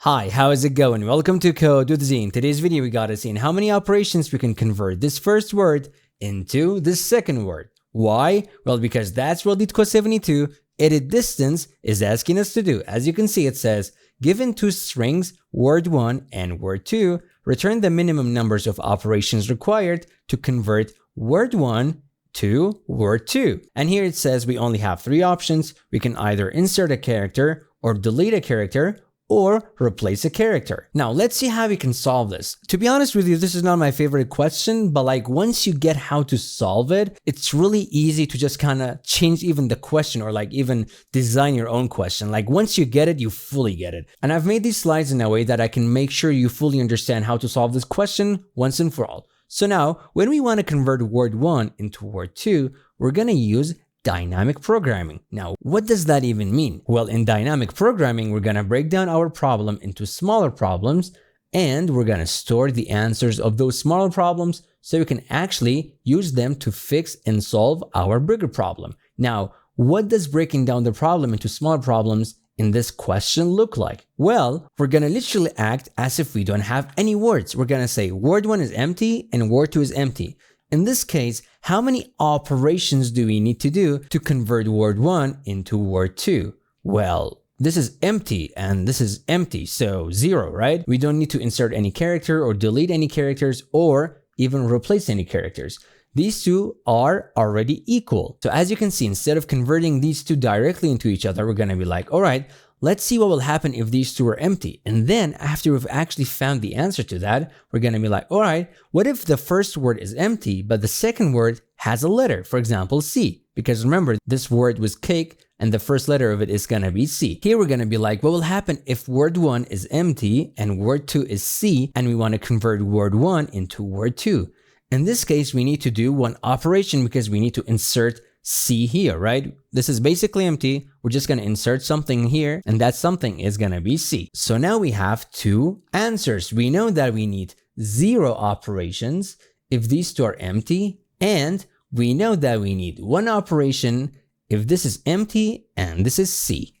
Hi, how is it going? Welcome to Code with Z. In today's video, we gotta see how many operations we can convert this first word into this second word. Why? Well, because that's what LeetCode 72 edit distance is asking us to do. As you can see, it says, given two strings, word 1 and word 2, return the minimum numbers of operations required to convert word 1 to word 2. And here it says we only have three options. We can either insert a character or delete a character or replace a character. Now let's see how we can solve this. To be honest with you, this is not my favorite question, but once you get how to solve it, it's really easy to just kind of change even the question or even design your own question. Once you get it, you fully get it. And I've made these slides in a way that I can make sure you fully understand how to solve this question once and for all. So now when we want to convert word 1 into word 2, we're going to use dynamic programming. Now, what does that even mean? Well, in dynamic programming, we're going to break down our problem into smaller problems, and we're going to store the answers of those smaller problems so we can actually use them to fix and solve our bigger problem. Now, what does breaking down the problem into smaller problems in this question look like? Well, we're going to literally act as if we don't have any words. We're going to say word 1 is empty and word 2 is empty. In this case, how many operations do we need to do to convert word 1 into word 2? Well, this is empty and this is empty, so 0, right? We don't need to insert any character or delete any characters or even replace any characters. These two are already equal. So as you can see, instead of converting these two directly into each other, we're going to be like, all right, let's see what will happen if these two are empty. And then after we've actually found the answer to that, we're going to be like, all right, what if the first word is empty, but the second word has a letter, for example, C? Because remember, this word was cake and the first letter of it is going to be C. Here we're going to be like, what will happen if word 1 is empty and word 2 is C and we want to convert word 1 into word 2? In this case, we need to do one operation because we need to insert C here, right? This is basically empty. We're just going to insert something here, and that something is going to be C. So now we have two answers. We know that we need 0 operations if these two are empty, and we know that we need one operation if this is empty and this is C.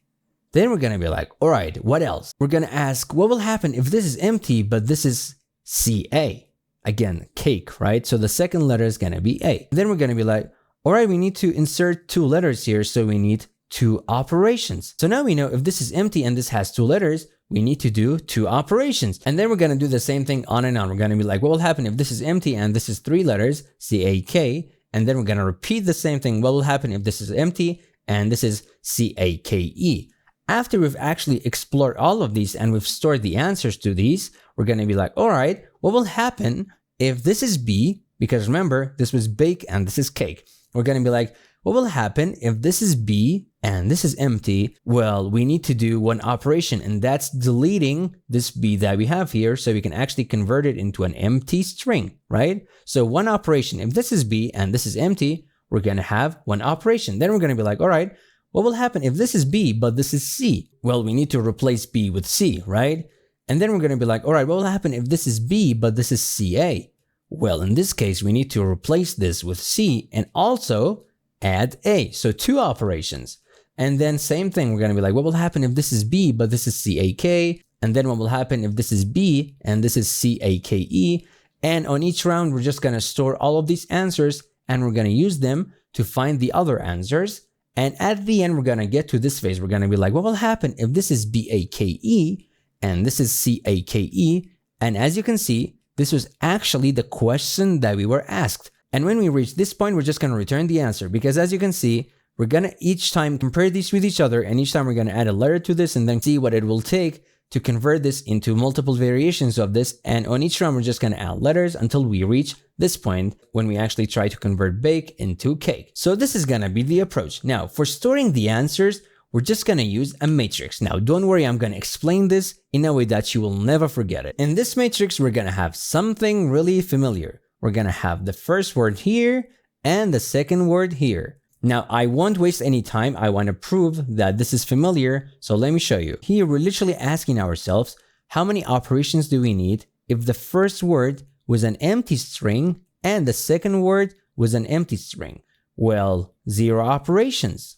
Then we're going to be like, all right, what else? We're going to ask, what will happen if this is empty, but this is CA? Again, cake, right? So the second letter is going to be A. Then we're going to be like, all right, we need to insert 2 letters here, so we need 2 operations. So now we know if this is empty and this has 2 letters, we need to do 2 operations. And then we're going to do the same thing on and on. We're going to be like, what will happen if this is empty and this is 3 letters, C-A-K, and then we're going to repeat the same thing. What will happen if this is empty and this is C-A-K-E? After we've actually explored all of these and we've stored the answers to these, we're going to be like, all right, what will happen if this is B? Because remember, this was bake and this is cake. We're going to be like, what will happen if this is B and this is empty? Well, we need to do one operation, and that's deleting this B that we have here so we can actually convert it into an empty string, right? So one operation, if this is B and this is empty, we're going to have one operation. Then we're going to be like, all right, what will happen if this is B but this is C? Well, we need to replace B with C, right? And then we're going to be like, all right, what will happen if this is B but this is CA? Well, in this case, we need to replace this with C and also add A. So 2 operations. And then same thing, we're going to be like, what will happen if this is B, but this is CAK? And then what will happen if this is B and this is CAKE? And on each round, we're just going to store all of these answers and we're going to use them to find the other answers. And at the end, we're going to get to this phase. We're going to be like, what will happen if this is BAKE and this is CAKE? And as you can see, this was actually the question that we were asked. And when we reach this point, we're just going to return the answer because as you can see, we're going to each time compare these with each other, and each time we're going to add a letter to this and then see what it will take to convert this into multiple variations of this. And on each round, we're just going to add letters until we reach this point when we actually try to convert bake into cake. So this is going to be the approach. Now, for storing the answers, we're just going to use a matrix. Now, don't worry, I'm going to explain this in a way that you will never forget it. In this matrix, we're going to have something really familiar. We're going to have the first word here and the second word here. Now, I won't waste any time. I want to prove that this is familiar. So let me show you. Here, we're literally asking ourselves, how many operations do we need if the first word was an empty string and the second word was an empty string? Well, 0 operations.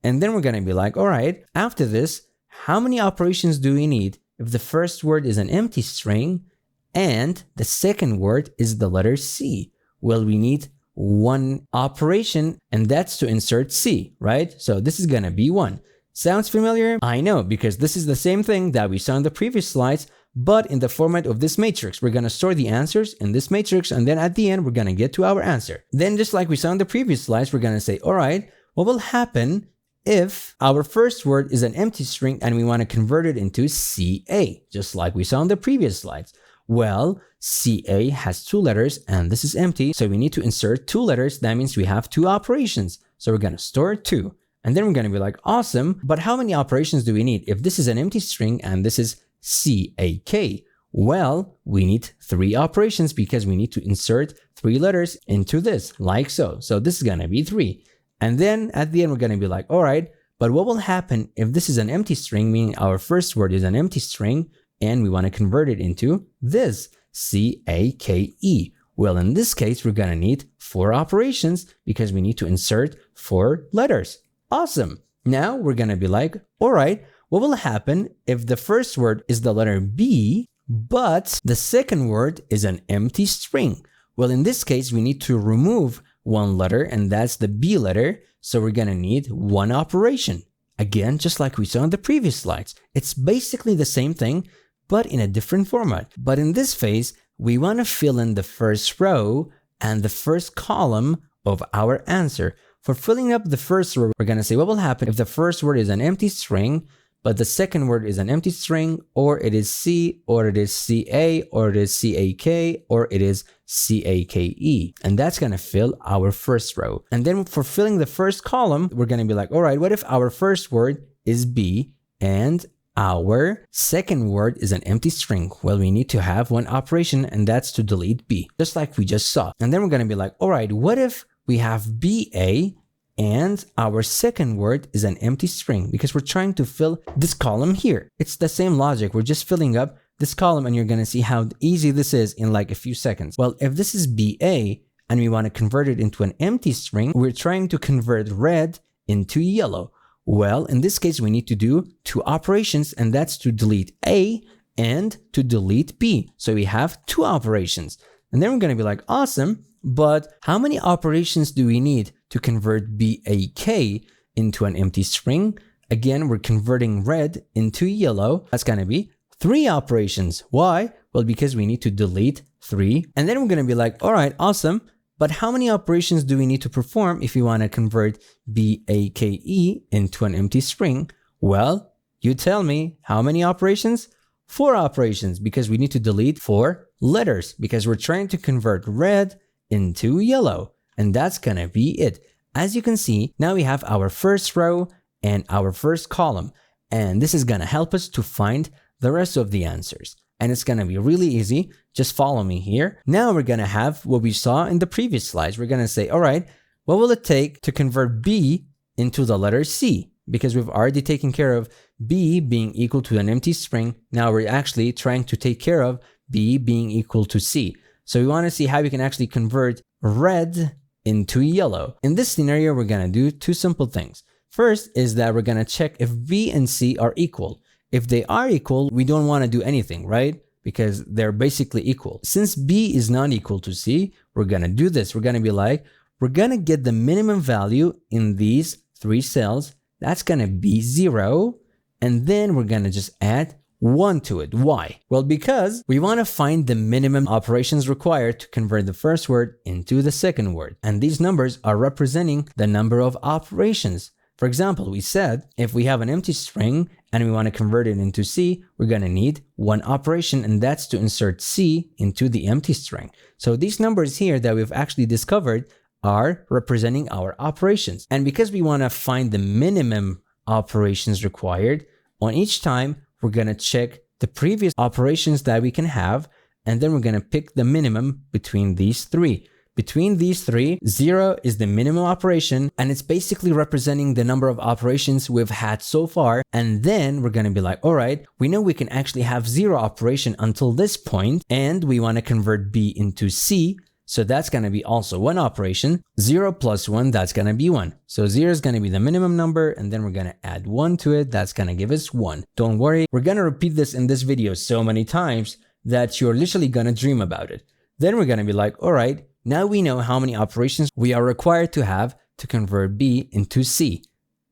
And then we're going to be like, all right, after this, how many operations do we need if the first word is an empty string and the second word is the letter C? Well, we need one operation, and that's to insert C, right? So this is gonna be 1. Sounds familiar? I know, because this is the same thing that we saw in the previous slides, but in the format of this matrix. We're gonna store the answers in this matrix, and then at the end, we're gonna get to our answer. Then just like we saw in the previous slides, we're gonna say, all right, what will happen if our first word is an empty string and we wanna convert it into CA, just like we saw in the previous slides? Well, CA has 2 letters and this is empty, so we need to insert 2 letters. That means we have 2 operations. So we're gonna store 2. And then we're gonna be like, awesome, but how many operations do we need? If this is an empty string and this is CAK, well, we need 3 operations because we need to insert 3 letters into this, like so. So this is gonna be 3. And then at the end, we're gonna be like, all right, but what will happen if this is an empty string, meaning our first word is an empty string, and we want to convert it into this, CAKE? Well, in this case, we're going to need 4 operations because we need to insert 4 letters. Awesome. Now we're going to be like, all right, what will happen if the first word is the letter B, but the second word is an empty string? Well, in this case, we need to remove 1 letter, and that's the B letter. So we're going to need 1 operation. Again, just like we saw in the previous slides. It's basically the same thing, but in a different format. But in this phase, we want to fill in the first row and the first column of our answer. For filling up the first row, we're going to say what will happen if the first word is an empty string, but the second word is an empty string, or it is C, or it is CA, or it is CAK, or it is CAKE. And that's going to fill our first row. And then for filling the first column, we're going to be like, all right, what if our first word is B and our second word is an empty string? Well, we need to have 1 operation, and that's to delete B, just like we just saw. And then we're going to be like, all right, what if we have BA and our second word is an empty string? Because we're trying to fill this column here. It's the same logic. We're just filling up this column, and you're going to see how easy this is in like a few seconds. Well, if this is BA and we want to convert it into an empty string, we're trying to convert red into yellow. Well, in this case, we need to do 2 operations, and that's to delete A and to delete B. So we have 2 operations. And then we're going to be like, awesome, but how many operations do we need to convert BAK into an empty string? Again, we're converting red into yellow. That's going to be 3 operations. Why? Well, because we need to delete 3. And then we're going to be like, all right, awesome. But how many operations do we need to perform if we want to convert BAKE into an empty string? Well, you tell me, how many operations? 4 operations, because we need to delete 4 letters, because we're trying to convert red into yellow. And that's gonna be it. As you can see, now we have our first row and our first column. And this is gonna help us to find the rest of the answers. And it's gonna be really easy. Just follow me here. Now we're gonna have what we saw in the previous slides. We're gonna say, all right, what will it take to convert B into the letter C? Because we've already taken care of B being equal to an empty string. Now we're actually trying to take care of B being equal to C. So we wanna see how we can actually convert red into yellow. In this scenario, we're gonna do 2 simple things. First is that we're gonna check if B and C are equal. If they are equal, we don't want to do anything, right? Because they're basically equal. Since B is not equal to C, we're going to do this. We're going to be like, we're going to get the minimum value in these 3 cells. That's going to be 0. And then we're going to just add 1 to it. Why? Well, because we want to find the minimum operations required to convert the first word into the second word. And these numbers are representing the number of operations. For example, we said if we have an empty string and we want to convert it into C, we're going to need 1 operation, and that's to insert C into the empty string. So these numbers here that we've actually discovered are representing our operations. And because we want to find the minimum operations required, on each time, we're going to check the previous operations that we can have, and then we're going to pick the minimum between these 3. Between these 3, 0 is the minimum operation, and it's basically representing the number of operations we've had so far. And then we're going to be like, all right, we know we can actually have 0 operation until this point, and we want to convert B into C. So that's going to be also one operation. 0 plus 1, that's going to be 1. So 0 is going to be the minimum number, and then we're going to add 1 to it. That's going to give us 1. Don't worry, we're going to repeat this in this video so many times that you're literally going to dream about it. Then we're going to be like, all right, now we know how many operations we are required to have to convert B into C.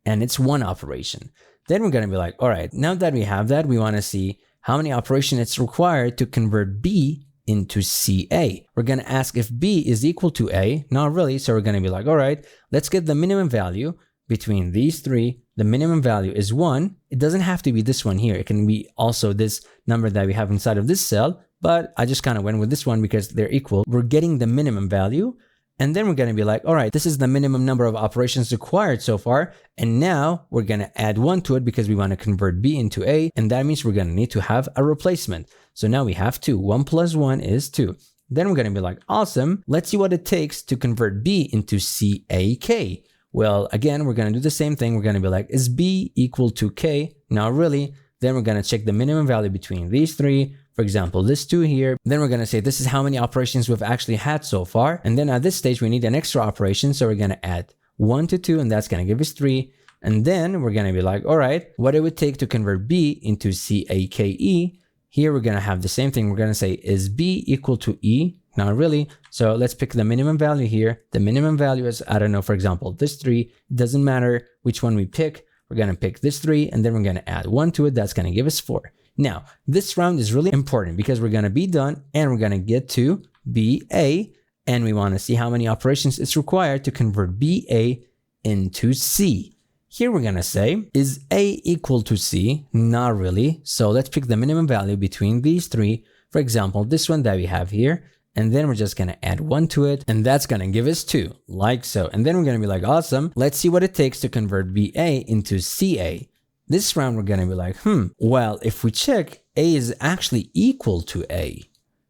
And it's one operation. Then we're going to be like, all right, now that we have that, we want to see how many operations it's required to convert B into CA. We're going to ask if B is equal to A. Not really. So we're going to be like, all right, let's get the minimum value between these three. The minimum value is 1. It doesn't have to be this one here. It can be also this number that we have inside of this cell, but I just kind of went with this one because they're equal. We're getting the minimum value. And then we're going to be like, all right, this is the minimum number of operations required so far. And now we're going to add 1 to it because we want to convert B into A. And that means we're going to need to have a replacement. So now we have 2. 1 plus 1 is 2. Then we're going to be like, awesome. Let's see what it takes to convert B into CAK. Well, again, we're going to do the same thing. We're going to be like, is B equal to K? Not really. Then we're going to check the minimum value between these three. For example, this 2 here. Then we're going to say this is how many operations we've actually had so far. And then at this stage, we need an extra operation. So we're going to add 1 to 2, and that's going to give us 3. And then we're going to be like, all right, what it would take to convert B into CAKE. Here, we're going to have the same thing. We're going to say, is B equal to E? Not really. So let's pick the minimum value here. The minimum value is, I don't know, for example, this 3. It doesn't matter which one we pick. We're going to pick this 3, and then we're going to add 1 to it. That's going to give us 4. Now, this round is really important because we're going to be done and we're going to get to BA, and we want to see how many operations it's required to convert BA into C. Here we're going to say, is A equal to C? Not really. So let's pick the minimum value between these three. For example, this one that we have here. And then we're just going to add 1 to it, and that's going to give us 2, like so. And then we're going to be like, awesome. Let's see what it takes to convert BA into CA. This round, we're going to be like, well, if we check, A is actually equal to A.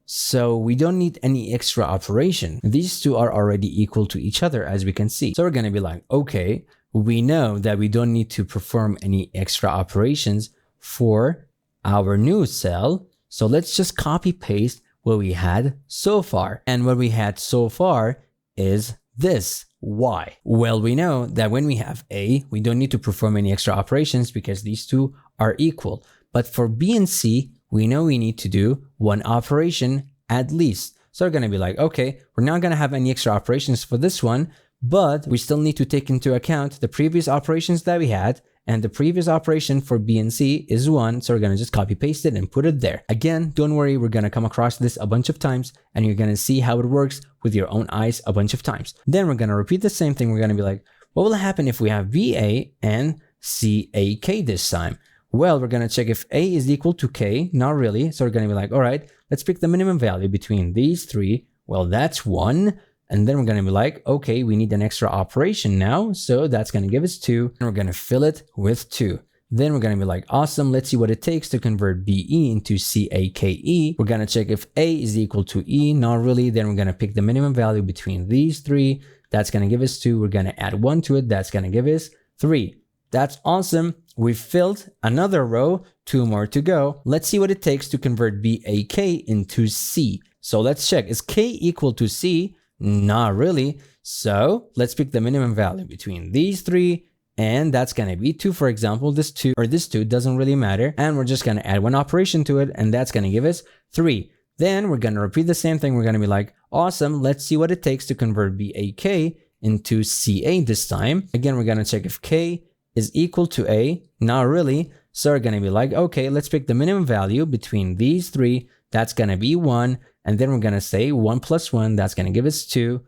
So we don't need any extra operation. These two are already equal to each other, as we can see. So we're going to be like, okay, we know that we don't need to perform any extra operations for our new cell. So let's just copy paste what we had so far. And what we had so far is this. Why? Well, we know that when we have A, we don't need to perform any extra operations because these two are equal. But for B and C, we know we need to do one operation at least. So we're going to be like, okay, we're not going to have any extra operations for this one, but we still need to take into account the previous operations that we had. And the previous operation for B and C is 1. So we're going to just copy paste it and put it there. Again, don't worry, we're going to come across this a bunch of times and you're going to see how it works with your own eyes a bunch of times. Then we're going to repeat the same thing. We're going to be like, what will happen if we have BA and CAK this time? Well, we're going to check if A is equal to K. Not really. So we're going to be like, all right, let's pick the minimum value between these three. Well, that's 1. And then we're going to be like, okay, we need an extra operation now. So that's going to give us 2. And we're going to fill it with 2. Then we're going to be like, awesome. Let's see what it takes to convert BE into CAKE. We're going to check if A is equal to E. Not really. Then we're going to pick the minimum value between these three. That's going to give us 2. We're going to add 1 to it. That's going to give us 3. That's awesome. We've filled another row. 2 more to go. Let's see what it takes to convert BAK into C. So let's check. Is K equal to C? Not really. So let's pick the minimum value between these three, and that's going to be 2. For example, this 2 or this 2 doesn't really matter. And we're just going to add one operation to it, and that's going to give us 3. Then we're going to repeat the same thing. We're going to be like, awesome. Let's see what it takes to convert BAK into CA this time. Again, we're going to check if K is equal to A. Not really. So we're going to be like, okay, let's pick the minimum value between these three. That's going to be 1. And then we're going to say 1 plus 1, that's going to give us 2.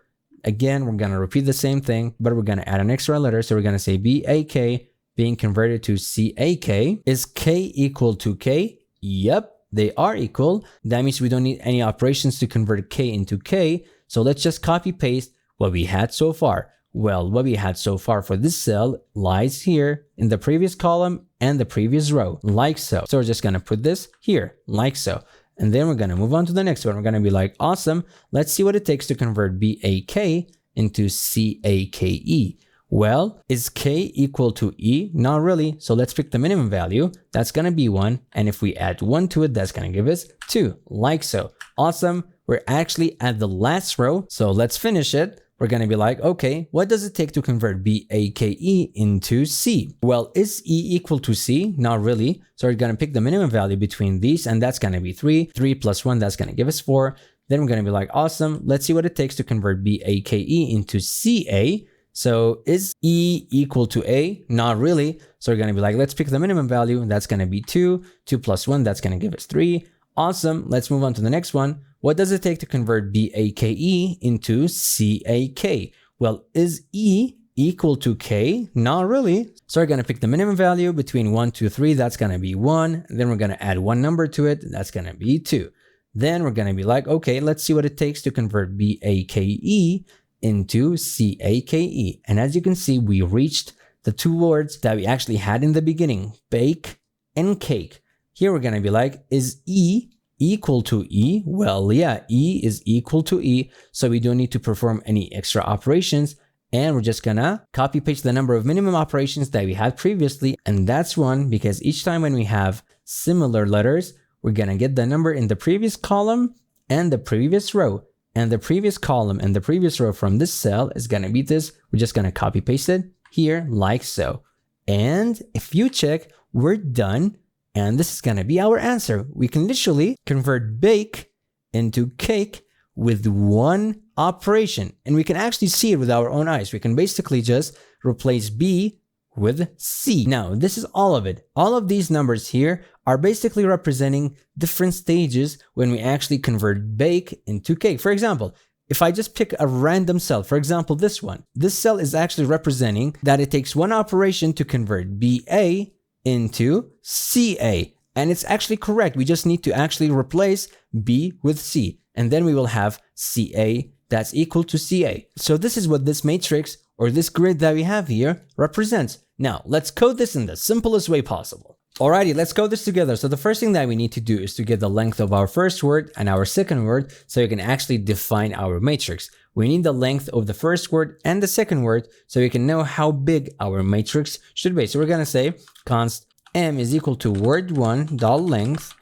Again, we're going to repeat the same thing, but we're going to add an extra letter. So we're going to say BAK being converted to CAK. Is K equal to K? Yep, they are equal. That means we don't need any operations to convert K into K. So let's just copy paste what we had so far. Well, what we had so far for this cell lies here in the previous column and the previous row, like so. So we're just going to put this here, like so. And then we're going to move on to the next one. We're going to be like, awesome. Let's see what it takes to convert BAK into CAKE. Well, is K equal to E? Not really. So let's pick the minimum value. That's going to be 1. And if we add 1 to it, that's going to give us 2, like so. Awesome. we're actually at the last row. So let's finish it. We're going to be like, okay, what does it take to convert BAKE into C? Well, is E equal to C? Not really. So we're going to pick the minimum value between these, and that's going to be 3. 3 plus 1, that's going to give us 4. Then we're going to be like, awesome, let's see what it takes to convert BAKE into CA. So is E equal to A? Not really. So we're going to be like, let's pick the minimum value. That's going to be 2. 2 plus 1, that's going to give us 3. Awesome. Let's move on to the next one. What does it take to convert BAKE into CAK? Well, is E equal to K? Not really. So we're going to pick the minimum value between 1, 2, 3. That's going to be 1. Then we're going to add one number to it. That's going to be 2. Then we're going to be like, okay, let's see what it takes to convert BAKE into CAKE. And as you can see, we reached the two words that we actually had in the beginning, bake and cake. Here we're going to be like, is E equal to E? Well, yeah, E is equal to E. So we don't need to perform any extra operations. And we're just going to copy paste the number of minimum operations that we had previously. And that's 1 because each time when we have similar letters, we're going to get the number in the previous column and the previous row. And the previous column and the previous row from this cell is going to be this. We're just going to copy paste it here like so. And if you check, we're done. And this is going to be our answer. We can literally convert bake into cake with one operation. And we can actually see it with our own eyes. We can basically just replace B with C. Now, this is all of it. All of these numbers here are basically representing different stages when we actually convert bake into cake. For example, if I just pick a random cell, for example, this one, this cell is actually representing that it takes one operation to convert BA into CA. And it's actually correct. We just need to actually replace B with C. And then we will have CA that's equal to CA. So this is what this matrix or this grid that we have here represents. Now, let's code this in the simplest way possible. Alrighty, let's code this together. So the first thing that we need to do is to get the length of our first word and our second word so we can actually define our matrix. We need the length of the first word and the second word so we can know how big our matrix should be. So we're going to say const m is equal to word1 dot length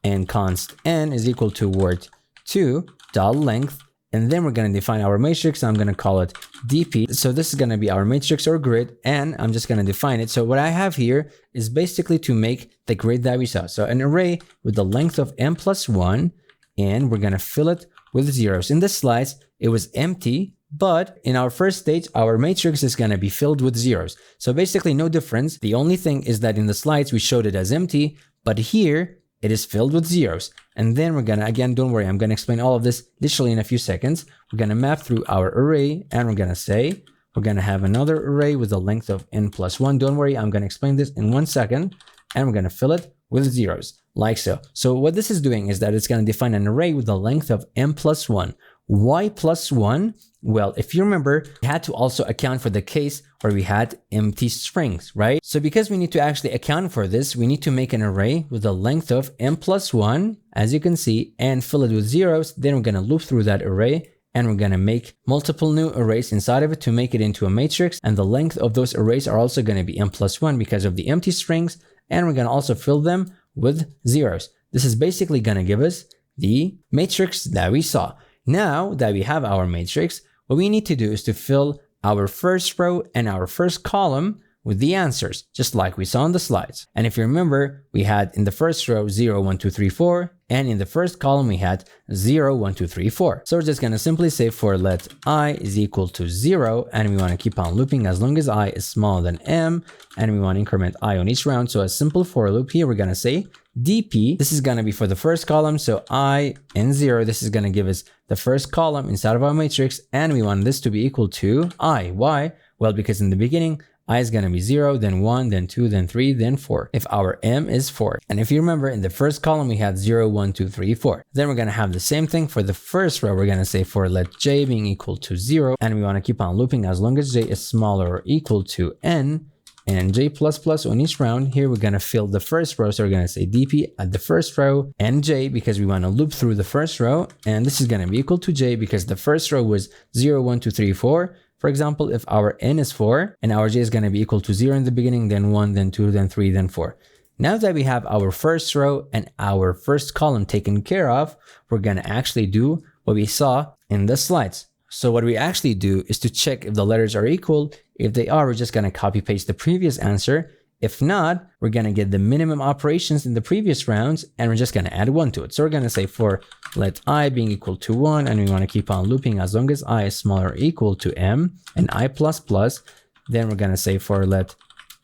and const n is equal to word2 dot length. And then we're going to define our matrix. I'm going to call it DP. So this is going to be our matrix or grid, and I'm just going to define it. So what I have here is basically to make the grid that we saw. So an array with the length of m plus 1, and we're going to fill it with zeros. In the slides, it was empty, but in our first stage, our matrix is going to be filled with zeros. So basically no difference. The only thing is that in the slides, we showed it as empty, but here it is filled with zeros. And then we're going to, again, don't worry, I'm going to explain all of this literally in a few seconds. We're going to map through our array, and we're going to say, we're going to have another array with a length of n plus 1. Don't worry, I'm going to explain this in 1 second. And we're going to fill it with zeros, like so. So what this is doing is that it's going to define an array with a length of m plus 1. Why plus 1? Well, if you remember, we had to also account for the case where we had empty strings, right? So because we need to actually account for this, we need to make an array with a length of m plus 1, as you can see, and fill it with zeros. Then we're going to loop through that array, and we're going to make multiple new arrays inside of it to make it into a matrix. And the length of those arrays are also going to be m plus 1 because of the empty strings. And we're going to also fill them with zeros. This is basically going to give us the matrix that we saw. Now that we have our matrix, what we need to do is to fill our first row and our first column with the answers, just like we saw in the slides. And if you remember, we had in the first row 0, 1, 2, 3, 4, and in the first column we had 0, 1, 2, 3, 4. So we're just going to simply say for let I is equal to 0, and we want to keep on looping as long as I is smaller than m, and we want to increment I on each round. So a simple for loop here, we're going to say dp. This is going to be for the first column, so I and 0. This is going to give us the first column inside of our matrix, and we want this to be equal to I. Why? Well, because in the beginning, I is going to be 0, then 1, then 2, then 3, then 4, if our m is 4. And if you remember, in the first column, we had 0, 1, 2, 3, 4. Then we're going to have the same thing for the first row. We're going to say for let j being equal to 0, and we want to keep on looping as long as j is smaller or equal to n, and j++ on each round. Here, we're going to fill the first row. So we're going to say dp at the first row and j because we want to loop through the first row. And this is going to be equal to j because the first row was 0, 1, 2, 3, 4. For example, if our n is 4 and our j is going to be equal to 0 in the beginning, then 1, then 2, then 3, then 4. Now that we have our first row and our first column taken care of, we're going to actually do what we saw in the slides. So what we actually do is to check if the letters are equal. If they are, we're just going to copy paste the previous answer. If not, we're going to get the minimum operations in the previous rounds, and we're just going to add 1 to it. So we're going to say for let I being equal to 1, and we want to keep on looping as long as I is smaller or equal to m and I++. Then we're going to say for let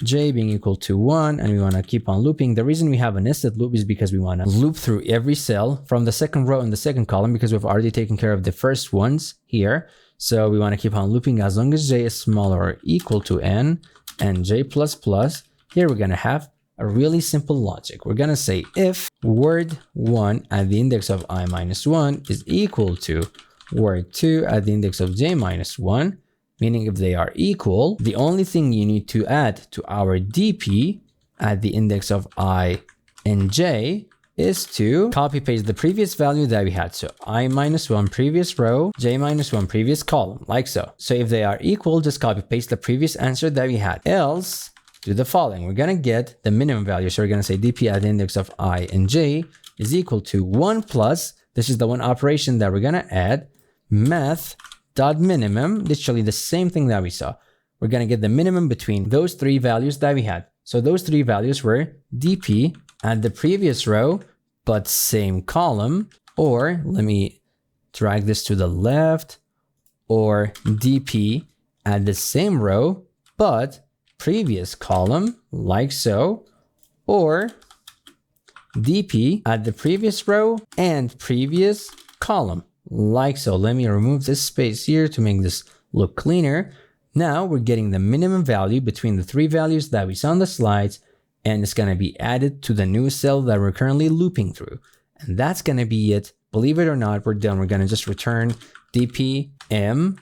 j being equal to 1, and we want to keep on looping. The reason we have a nested loop is because we want to loop through every cell from the second row and the second column, because we've already taken care of the first ones here. So we want to keep on looping as long as j is smaller or equal to n and j++. Here we're going to have a really simple logic. We're going to say if word 1 at the index of I minus 1 is equal to word 2 at the index of j minus 1, meaning if they are equal, the only thing you need to add to our dp at the index of I and j is to copy paste the previous value that we had. So I minus 1 previous row, j minus 1 previous column, like so. So if they are equal, just copy paste the previous answer that we had. Else, do the following. We're going to get the minimum value. So we're going to say dp at the index of I and j is equal to 1 plus, this is the one operation that we're going to add, math.minimum, literally the same thing that we saw. We're going to get the minimum between those 3 values that we had. So those 3 values were dp at the previous row, but same column, or let me drag this to the left, or dp at the same row, but previous column, like so, or dp at the previous row and previous column, like so. Let me remove this space here to make this look cleaner. Now we're getting the minimum value between the 3 values that we saw on the slides, and it's going to be added to the new cell that we're currently looping through. And that's going to be it. Believe it or not, we're done. We're going to just return dp m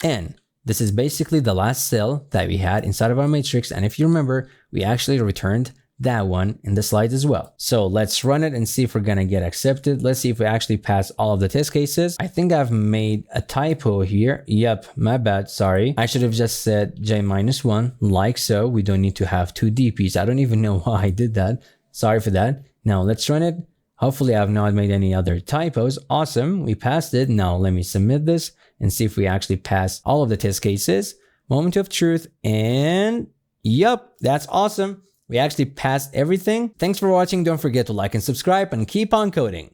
n. This is basically the last cell that we had inside of our matrix. And if you remember, we actually returned that one in the slides as well. So let's run it and see if we're going to get accepted. Let's see if we actually pass all of the test cases. I think I've made a typo here. Yep, my bad. Sorry. I should have just said j minus 1, like so. We don't need to have 2 dp's. I don't even know why I did that. Sorry for that. Now let's run it. Hopefully I've not made any other typos. Awesome. We passed it. Now let me submit this and see if we actually pass all of the test cases. Moment of truth. And yep, that's awesome. We actually passed everything. Thanks for watching. Don't forget to like and subscribe and keep on coding.